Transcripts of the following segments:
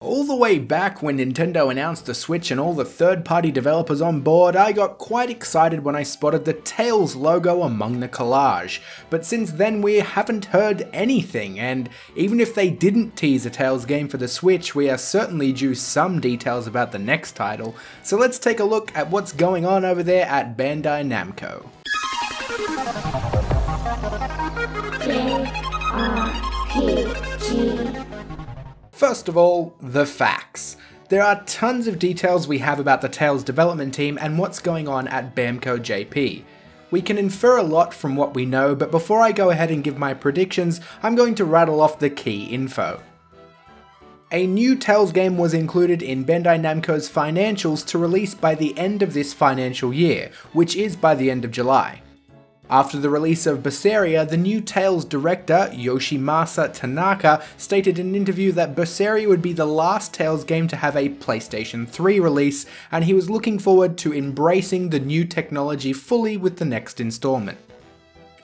All the way back when Nintendo announced the Switch and all the third-party developers on board, I got quite excited when I spotted the Tails logo among the collage. But since then we haven't heard anything, and even if they didn't tease a Tails game for the Switch, we are certainly due some details about the next title. So let's take a look at what's going on over there at Bandai Namco. JRPG. First of all, the facts. There are tons of details we have about the Tails development team and what's going on at Bamco JP. We can infer a lot from what we know, but before I go ahead and give my predictions, I'm going to rattle off the key info. A new Tails game was included in Bandai Namco's financials to release by the end of this financial year, which is by the end of July. After the release of Berseria, the new Tails director, Yoshimasa Tanaka, stated in an interview that Berseria would be the last Tails game to have a PlayStation 3 release, and he was looking forward to embracing the new technology fully with the next installment.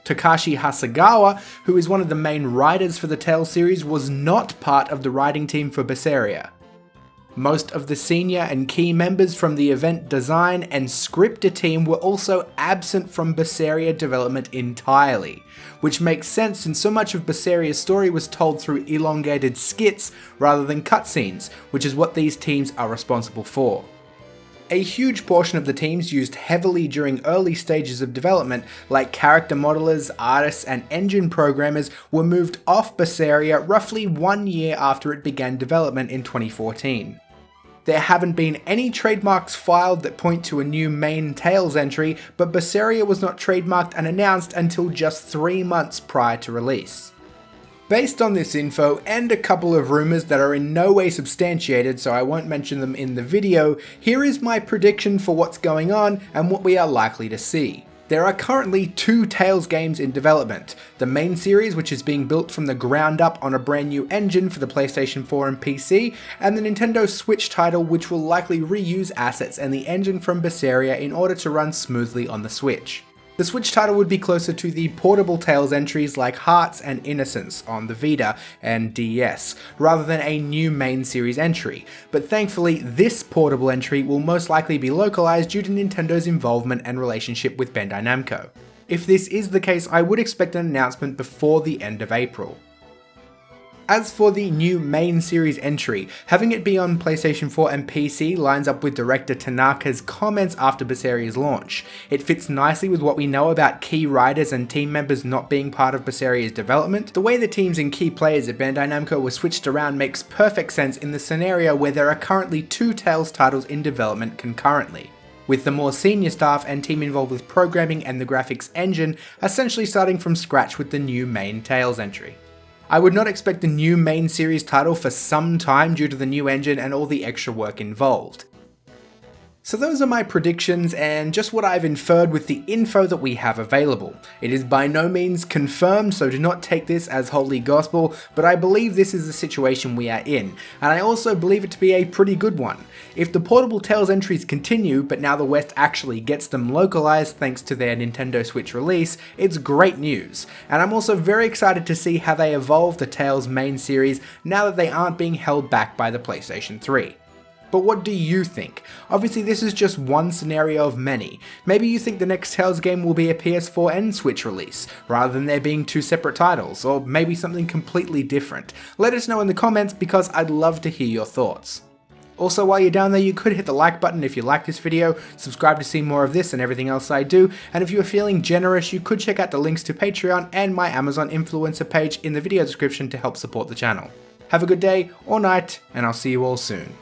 Takashi Hasegawa, who is one of the main writers for the Tails series, was not part of the writing team for Berseria. Most of the senior and key members from the event design and scripter team were also absent from Berseria development entirely, which makes sense since so much of Berseria's story was told through elongated skits rather than cutscenes, which is what these teams are responsible for. A huge portion of the teams used heavily during early stages of development, like character modelers, artists, and engine programmers, were moved off Berseria roughly 1 year after it began development in 2014. There haven't been any trademarks filed that point to a new main Tails entry, but Berseria was not trademarked and announced until just 3 months prior to release. Based on this info and a couple of rumours that are in no way substantiated, so I won't mention them in the video, here is my prediction for what's going on and what we are likely to see. There are currently 2 Tails games in development, the main series, which is being built from the ground up on a brand new engine for the PlayStation 4 and PC, and the Nintendo Switch title, which will likely reuse assets and the engine from Berseria in order to run smoothly on the Switch. The Switch title would be closer to the portable Tails entries like Hearts and Innocence on the Vita and DS, rather than a new main series entry, but thankfully this portable entry will most likely be localized due to Nintendo's involvement and relationship with Bandai Namco. If this is the case, I would expect an announcement before the end of April. As for the new main series entry, having it be on PlayStation 4 and PC lines up with director Tanaka's comments after Berseria's launch. It fits nicely with what we know about key writers and team members not being part of Berseria's development. The way the teams and key players at Bandai Namco were switched around makes perfect sense in the scenario where there are currently 2 Tails titles in development concurrently, with the more senior staff and team involved with programming and the graphics engine essentially starting from scratch with the new main Tails entry. I would not expect a new main series title for some time due to the new engine and all the extra work involved. So those are my predictions and just what I've inferred with the info that we have available. It is by no means confirmed, so do not take this as holy gospel, but I believe this is the situation we are in, and I also believe it to be a pretty good one. If the portable Tails entries continue, but now the West actually gets them localized thanks to their Nintendo Switch release, it's great news. And I'm also very excited to see how they evolve the Tails main series now that they aren't being held back by the PlayStation 3. But what do you think? Obviously this is just one scenario of many. Maybe you think the next Tails game will be a PS4 and Switch release, rather than there being 2 separate titles, or maybe something completely different. Let us know in the comments because I'd love to hear your thoughts. Also, while you're down there, you could hit the like button if you like this video, subscribe to see more of this and everything else I do, and if you are feeling generous, you could check out the links to Patreon and my Amazon influencer page in the video description to help support the channel. Have a good day or night, and I'll see you all soon.